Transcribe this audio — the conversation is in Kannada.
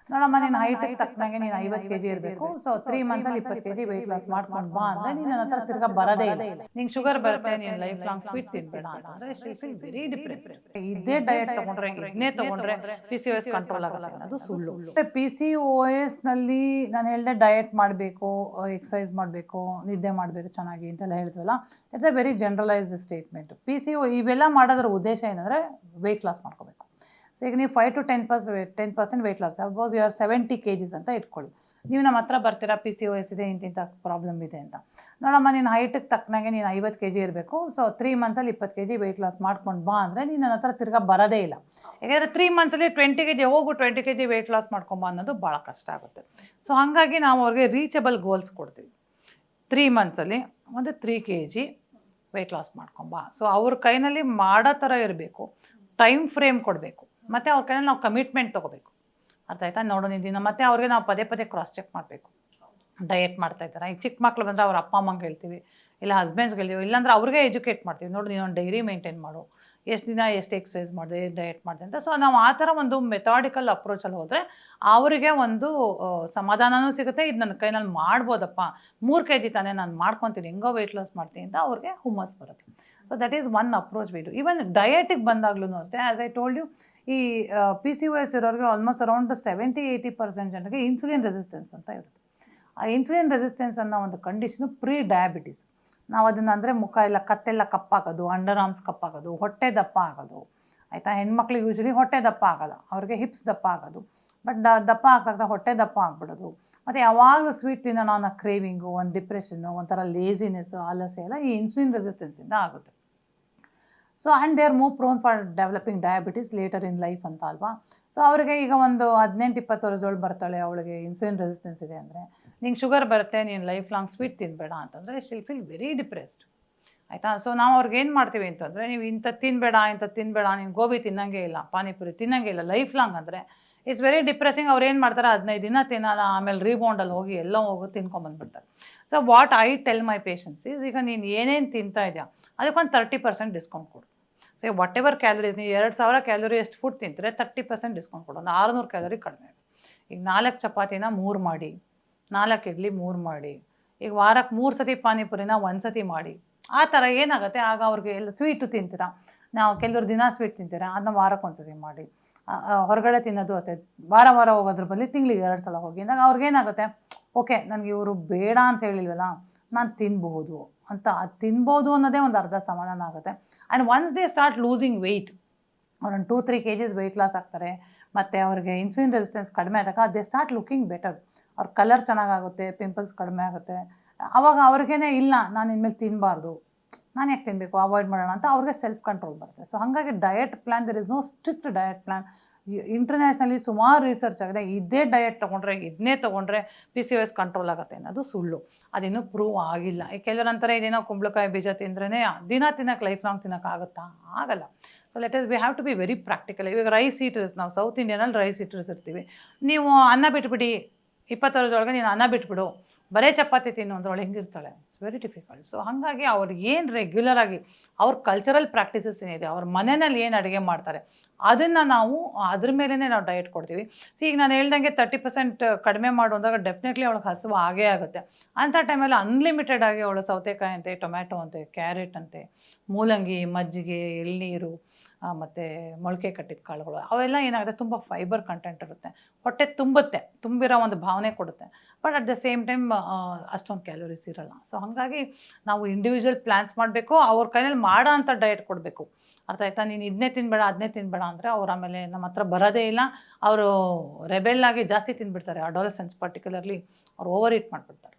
ನೋಡಮ್ಮ ನೀನು ಹೈಟಿಗೆ ತಕ್ಕನಾಗೆ ನೀನು 50 kg ಇರಬೇಕು. ಸೊ 3 ಮಂತ್ಸಲ್ಲಿ 20 kg ವೆಯ್ಟ್ ಲಾಸ್ ಮಾಡ್ಕೊಂಡು ಬಾ ಅಂದರೆ ನೀನು ನನ್ನ ಹತ್ರ ತಿರ್ಗಾ ಬರೋದೇ ಇಲ್ಲ. ನಿಂಗೆ ಶುಗರ್ ಬರುತ್ತೆ, ನೀನು ಲೈಫ್ ಲಾಂಗ್ ಸ್ವೀಟ್ ತಿನ್ಬೇಡ ಅಂತಂದರೆ ಶಿ ಫೀಲ್ ವೆರಿ ಡಿಪ್ರೆಸ್ಡ್. ಇದೇ ಡಯಟ್ ತೊಗೊಂಡ್ರೆ, ಇದನ್ನೇ ತೊಗೊಂಡ್ರೆ PCOS ಕಂಟ್ರೋಲ್ ಆಗುತ್ತೆ ಅನ್ನೋದು ಸುಳ್ಳು. PCOS ನಲ್ಲಿ ನಾನು ಹೇಳಿದೆ ಡಯಟ್ ಮಾಡಬೇಕು, ಎಕ್ಸಸೈಸ್ ಮಾಡಬೇಕು, ನಿದ್ದೆ ಮಾಡಬೇಕು ಚೆನ್ನಾಗಿ ಅಂತೆಲ್ಲ ಹೇಳ್ತೀವಲ್ಲ, it's A very generalised statement. PCO ಇವೆಲ್ಲ ಮಾಡೋದ್ರ ಉದ್ದೇಶ ಏನಂದರೆ ವೆಯ್ಟ್ ಲಾಸ್ ಮಾಡ್ಕೋಬೇಕು. ಸೊ ಈಗ ನೀವು 5 to 10% weight loss, suppose you are 70 kgs ಅಂತ ಇಟ್ಕೊಳ್ಳಿ. ನೀವು ನಮ್ಮ ಹತ್ರ ಬರ್ತೀರಾ PCOS ಇದೆ, ಇಂತಿಂಥ ಪ್ರಾಬ್ಲಮ್ ಇದೆ ಅಂತ. ನೋಡಮ್ಮ ನೀನು ಹೈಟಿಗೆ ತಕ್ಕನಾಗೆ ನೀನು 50 kg ಇರಬೇಕು. ಸೊ 3 ಮಂತ್ಸಲ್ಲಿ 20 kg ವೆಯ್ಟ್ ಲಾಸ್ ಮಾಡ್ಕೊಂಡು ಬಾ ಅಂದರೆ ನೀನು ನನ್ನ ಹತ್ರ ತಿರ್ಗಾ ಬರೋದೇ ಇಲ್ಲ. ಯಾಕೆಂದರೆ 3 ಮಂತ್ಸಲ್ಲಿ 20 kg ಹೋಗು 20 kg ವೆಯ್ಟ್ ಲಾಸ್ ಮಾಡ್ಕೊಂಬ ಅನ್ನೋದು ಭಾಳ ಕಷ್ಟ ಆಗುತ್ತೆ. ಸೊ ಹಾಗಾಗಿ ನಾವು ಅವ್ರಿಗೆ ರೀಚಬಲ್ ಗೋಲ್ಸ್ ಕೊಡ್ತೀವಿ. 3 ಮಂತ್ಸಲ್ಲಿ ಒಂದು 3 kg ವೆಯ್ಟ್ ಲಾಸ್ ಮಾಡ್ಕೊಂಬ. ಸೊ ಅವ್ರ ಕೈನಲ್ಲಿ ಮಾಡೋ ಥರ ಇರಬೇಕು, ಟೈಮ್ ಫ್ರೇಮ್ ಕೊಡಬೇಕು, ಮತ್ತು ಅವ್ರ ಕೈಯಲ್ಲಿ ನಾವು ಕಮಿಟ್ಮೆಂಟ್ ತೊಗೋಬೇಕು. ಅರ್ಥ ಆಯ್ತಾ? ನೋಡೋ ನಿಂದಿನ ಮತ್ತು ಅವ್ರಿಗೆ ನಾವು ಪದೇ ಪದೇ ಕ್ರಾಸ್ ಚೆಕ್ ಮಾಡಬೇಕು. ಡಯಟ್ ಮಾಡ್ತಾ ಇದ್ದಾರೆ. ಈಗ ಚಿಕ್ಕ ಮಕ್ಳು ಬಂದರೆ ಅವ್ರ ಅಪ್ಪ ಅಮ್ಮಂಗೆ ಹೇಳ್ತೀವಿ, ಇಲ್ಲ ಹಸ್ಬೆಂಡ್ಸ್ಗೆ ಹೇಳ್ತೀವಿ, ಇಲ್ಲಾಂದ್ರೆ ಅವ್ರಿಗೆ ಎಜುಕೇಟ್ ಮಾಡ್ತೀವಿ. ನೋಡಿ ನೀನು ಒಂದು ಡೈರಿ ಮೇಂಟೈನ್ ಮಾಡು, ಎಷ್ಟು ದಿನ ಎಷ್ಟು ಎಕ್ಸಸೈಸ್ ಮಾಡಿದೆ, ಡಯಟ್ ಮಾಡಿದೆ ಅಂತ. ಸೊ ನಾವು ಆ ಥರ ಒಂದು ಮೆಥಾಡಿಕಲ್ ಅಪ್ರೋಚಲ್ಲಿ ಹೋದರೆ ಅವರಿಗೆ ಒಂದು ಸಮಾಧಾನವೂ ಸಿಗುತ್ತೆ. ಇದು ನನ್ನ ಕೈನಲ್ಲಿ ಮಾಡ್ಬೋದಪ್ಪ, 3 kg ತಾನೇ ನಾನು ಮಾಡ್ಕೊತೀನಿ, ಹೆಂಗೋ ವೆಯ್ಟ್ ಲಾಸ್ ಮಾಡ್ತೀನಿ ಅಂತ ಅವ್ರಿಗೆ ಹುಮ್ಮಸ್ ಬರುತ್ತೆ. So that is one approach we do. Even ಡಯಟಿಗೆ ಬಂದಾಗ್ಲೂ ಅಷ್ಟೇ, ಆ್ಯಸ್ ಐ ಟೋಲ್ಡ್ ಯು, ಈ PCOS ಇರೋರಿಗೆ ಆಲ್ಮೋಸ್ಟ್ ಅರೌಂಡ್ 70-80% ಜನರಿಗೆ ಇನ್ಸುಲಿನ್ ರೆಸಿಸ್ಟೆನ್ಸ್ ಅಂತ ಇರುತ್ತೆ. ಆ ಇನ್ಸುಲಿನ್ ರೆಸಿಸ್ಟೆನ್ಸ್ ಅನ್ನೋ ಒಂದು ಕಂಡೀಷನು ಪ್ರೀ ಡಯಾಬಿಟಿಸ್. ನಾವು ಅದನ್ನು ಅಂದರೆ ಮುಖ ಎಲ್ಲ ಕತ್ತೆಲ್ಲ ಕಪ್ಪಾಗೋದು, ಅಂಡರ್ ಆರ್ಮ್ಸ್ ಕಪ್ಪಾಗೋದು, ಹೊಟ್ಟೆ ದಪ್ಪ ಆಗೋದು. ಆಯಿತಾ? ಹೆಣ್ಮಕ್ಳಿಗೆ ಯೂಶ್ವಲಿ ಹೊಟ್ಟೆ ದಪ್ಪ ಆಗೋಲ್ಲ, ಅವ್ರಿಗೆ ಹಿಪ್ಸ್ ದಪ್ಪ ಆಗೋದು. ಬಟ್ ದಪ್ಪ ಆಗ್ತಾ ಹೊಟ್ಟೆ ದಪ್ಪ ಆಗ್ಬಿಡೋದು. ಮತ್ತು ಯಾವಾಗಲೂ ಸ್ವೀಟ್ ತಿನ್ನೋಣ ಅನ್ನೋ ಕ್ರೇವಿಂಗು, ಒಂದು ಡಿಪ್ರೆಷನ್ನು, ಒಂಥರ ಲೇಸಿನೆಸ್ಸು, ಆಲಸ್ಯ ಎಲ್ಲ ಈ ಇನ್ಸುಲಿನ್ ರೆಸಿಸ್ಟೆನ್ಸಿಂದ ಆಗುತ್ತೆ. So and they are more prone for developing diabetes litre in life ಅಂತ ಅಲ್ವಾ. ಸೊ ಅವರಿಗೆ ಈಗ ಒಂದು 18-20 ವರ್ಷದೊಳು ಬರ್ತಾಳೆ, ಅವಳಿಗೆ ಇನ್ಸುಲಿನ್ ರೆಸಿಸ್ಟೆನ್ಸ್ ಇದೆ ಅಂದರೆ, ನಿಂಗೆ ಶುಗರ್ ಬರುತ್ತೆ, ನೀನು ಲೈಫ್ ಲಾಂಗ್ ಸ್ವೀಟ್ ತಿನ್ನಬೇಡ ಅಂತಂದರೆ ಶಿಲ್ ಫೀಲ್ ವೆರಿ ಡಿಪ್ರೆಸ್ಡ್. ಆಯಿತಾ? ಸೊ ನಾವು ಅವ್ರಿಗೆ ಏನು ಮಾಡ್ತೀವಿ ಅಂತಂದರೆ, ನೀವು ಇಂಥ ತಿನ್ನಬೇಡ, ನೀನು ಗೋಬಿ ತಿನ್ನಂಗೆ ಇಲ್ಲ, ಪಾನಿಪುರಿ ತಿನ್ನಂಗೆ ಇಲ್ಲ ಲೈಫ್ ಲಾಂಗ್ ಅಂದರೆ ಇಟ್ಸ್ ವೆರಿ ಡಿಪ್ರೆಸಿಂಗ್. ಅವ್ರು ಏನು ಮಾಡ್ತಾರೆ, 15 ದಿನ ತಿನ್ನಲ್ಲ, ಆಮೇಲೆ ರೀಬೌಂಡಲ್ಲಿ ಹೋಗಿ ಎಲ್ಲೋ ಹೋಗಿ ತಿನ್ಕೊಂಬಂದ್ಬಿಡ್ತಾರೆ. So what I tell my patients is, ಈಗ ನೀನು ಏನೇನು ತಿಂತಾ ಇದೆಯಾ ಅದಕ್ಕೊಂದು 30% ಡಿಸ್ಕೌಂಟ್ ಕೊಡು. ಸೊ ವಾಟ್ ಎವರ್ ಕ್ಯಾಲರೀಸ್, ನೀವು 2000 ಕ್ಯಾಲರಿ ಎಷ್ಟು ಫುಡ್ ತಿಂತಾರೆ 30% ಡಿಸ್ಕೌಂಟ್ ಕೊಡು. ಒಂದು 600 ಕ್ಯಾಲರಿ ಕಡಿಮೆ. ಈಗ 4 ಚಪಾತಿನ 3 ಮಾಡಿ, 4 ಇಡ್ಲಿ 3 ಮಾಡಿ, ಈಗ ವಾರಕ್ಕೆ 3 ಸತಿ ಪಾನಿಪುರಿನ 1 ಸತಿ ಮಾಡಿ. ಆ ಥರ ಏನಾಗುತ್ತೆ, ಆಗ ಅವ್ರಿಗೆ ಎಲ್ಲ ಸ್ವೀಟು ತಿಂತೀರಾ, ನಾವು ಕೆಲವ್ರು ದಿನ ಸ್ವೀಟ್ ತಿಂತೀರಾ, ಅದನ್ನ ವಾರಕ್ಕೆ 1 ಸತಿ ಮಾಡಿ. ಹೊರಗಡೆ ತಿನ್ನೋದು ಅಷ್ಟೇ, ವಾರ ಹೋಗೋದ್ರ ಬದಲು ತಿಂಗಳಿಗೆ 2 ಸಲ ಹೋಗಿ ಅಂದಾಗ ಅವ್ರಿಗೇನಾಗುತ್ತೆ, ಓಕೆ ನನಗೆ ಇವರು ಬೇಡ ಅಂತ ಹೇಳಿಲ್ವಲ್ಲ, ನಾನು ತಿನ್ಬಹುದು ಅಂತ, ಅದು ತಿನ್ಬೋದು ಅನ್ನೋದೇ ಒಂದು ಅರ್ಧ ಸಮಾಧಾನ ಆಗುತ್ತೆ. And once they start losing weight, ಅವ್ರೊಂದು 2-3 kgs ವೆಯ್ಟ್ ಲಾಸ್ ಆಗ್ತಾರೆ, ಮತ್ತು ಅವ್ರಿಗೆ ಇನ್ಸುಲಿನ್ ರೆಸಿಸ್ಟೆನ್ಸ್ ಕಡಿಮೆ ಆದಾಗ ದೇ ಸ್ಟಾರ್ಟ್ ಲುಕಿಂಗ್ ಬೆಟರ್. ಅವ್ರ ಕಲರ್ ಚೆನ್ನಾಗಾಗುತ್ತೆ, ಪಿಂಪಲ್ಸ್ ಕಡಿಮೆ ಆಗುತ್ತೆ. ಆವಾಗ ಅವ್ರಿಗೇ ಇಲ್ಲ ನಾನು ಇನ್ಮೇಲೆ ತಿನ್ನಬಾರ್ದು, ನಾನು ಯಾಕೆ ತಿನ್ನಬೇಕು, ಅವಾಯ್ಡ್ ಮಾಡೋಣ ಅಂತ ಅವ್ರಿಗೆ ಸೆಲ್ಫ್ ಕಂಟ್ರೋಲ್ ಬರುತ್ತೆ. ಸೊ ಹಾಗಾಗಿ diet plan, there is no strict diet plan. Internationally ಸುಮಾರು ರಿಸರ್ಚ್ ಆಗಿದೆ, ಇದೇ ಡಯಟ್ ತೊಗೊಂಡ್ರೆ, ಇದನ್ನೇ ತೊಗೊಂಡ್ರೆ PCOS ಕಂಟ್ರೋಲ್ ಆಗುತ್ತೆ ಅನ್ನೋದು ಸುಳ್ಳು. ಅದಿನ್ನೂ ಪ್ರೂವ್ ಆಗಿಲ್ಲ. ಈ ಕೆಲವರಂತಾರೆ ಇದೇನೋ ಕುಂಬಳಕಾಯಿ ಬೀಜ ತಿಂದ್ರೇ ದಿನ ತಿನ್ನೋಕೆ ಲೈಫ್ ಲಾಂಗ್ ತಿನ್ನೋಕ್ಕಾಗುತ್ತಾ? ಆಗಲ್ಲ. So we have to be very practical. ಇವಾಗ ರೈಸ್ ಈಟರ್ಸ್, ನಾವು ಸೌತ್ ಇಂಡಿಯನಲ್ಲಿ ರೈಸ್ ಈಟರ್ಸ್ ಇರ್ತೀವಿ. ನೀವು ಅನ್ನ ಬಿಟ್ಬಿಡಿ, 20 ವರ್ಷದೊಳಗೆ ನೀನು ಅನ್ನ ಬಿಟ್ಬಿಡು, ಬರೇ ಚಪಾತಿ ತಿನ್ನು ಅಂದ್ರೆ ಅವಳು ಹೆಂಗಿರ್ತಾಳೆ? It's very difficult. ಸೊ ಹಾಗಾಗಿ ಅವ್ರಿಗೆ ಏನು ರೆಗ್ಯುಲರ್ ಆಗಿ ಅವ್ರ ಕಲ್ಚರಲ್ ಪ್ರಾಕ್ಟೀಸಸ್ ಏನಿದೆ, ಅವ್ರ ಮನೆಯಲ್ಲಿ ಏನು ಅಡುಗೆ ಮಾಡ್ತಾರೆ ಅದನ್ನು ನಾವು ಅದ್ರ ಮೇಲೇ ನಾವು ಡಯಟ್ ಕೊಡ್ತೀವಿ. ಸೊ ಈಗ ನಾನು ಹೇಳ್ದಂಗೆ 30% ಕಡಿಮೆ ಮಾಡು ಅಂದಾಗ ಡೆಫಿನೆಟ್ಲಿ ಅವಳಿಗೆ ಹಸಿವು ಆಗೇ ಆಗುತ್ತೆ. ಅಂಥ ಟೈಮಲ್ಲಿ ಅನ್ಲಿಮಿಟೆಡ್ ಆಗಿ ಅವಳು ಸೌತೆಕಾಯಿ ಅಂತೆ, ಟೊಮ್ಯಾಟೊ ಅಂತೆ, ಕ್ಯಾರೆಟ್ ಅಂತೆ, ಮೂಲಂಗಿ, ಮಜ್ಜಿಗೆ, ಎಳ್ನೀರು, ಮತ್ತು ಮೊಳಕೆ ಕಟ್ಟಿದ ಕಾಳುಗಳು, ಅವೆಲ್ಲ ಏನಾಗುತ್ತೆ, ತುಂಬ ಫೈಬರ್ ಕಂಟೆಂಟ್ ಇರುತ್ತೆ, ಹೊಟ್ಟೆ ತುಂಬಿರೋ ಒಂದು ಭಾವನೆ ಕೊಡುತ್ತೆ. But at the same time ಅಷ್ಟೊಂದು ಕ್ಯಾಲೋರೀಸ್ ಇರೋಲ್ಲ. ಸೊ ಹಾಗಾಗಿ ನಾವು ಇಂಡಿವಿಜುವಲ್ ಪ್ಲ್ಯಾನ್ಸ್ ಮಾಡಬೇಕು, ಅವ್ರ ಕೈಯಲ್ಲಿ ಮಾಡೋ ಅಂಥ ಡಯಟ್ ಕೊಡಬೇಕು. ಅರ್ಥ ಆಯ್ತಾ? ನೀನು ಇದನ್ನೇ ತಿನ್ನಬೇಡ, ಅದನ್ನೇ ತಿನ್ನಬೇಡ ಅಂದರೆ ಅವ್ರು ಆಮೇಲೆ ನಮ್ಮ ಹತ್ರ ಬರೋದೇ ಇಲ್ಲ. ಅವರು ರೆಬೆಲ್ ಆಗಿ ಜಾಸ್ತಿ ತಿಂದುಬಿಡ್ತಾರೆ. ಅಡೋಲೆಸೆನ್ಸ್ ಪರ್ಟಿಕ್ಯುಲರ್ಲಿ ಅವ್ರು ಓವರ್ ಈಟ್ ಮಾಡಿಬಿಡ್ತಾರೆ.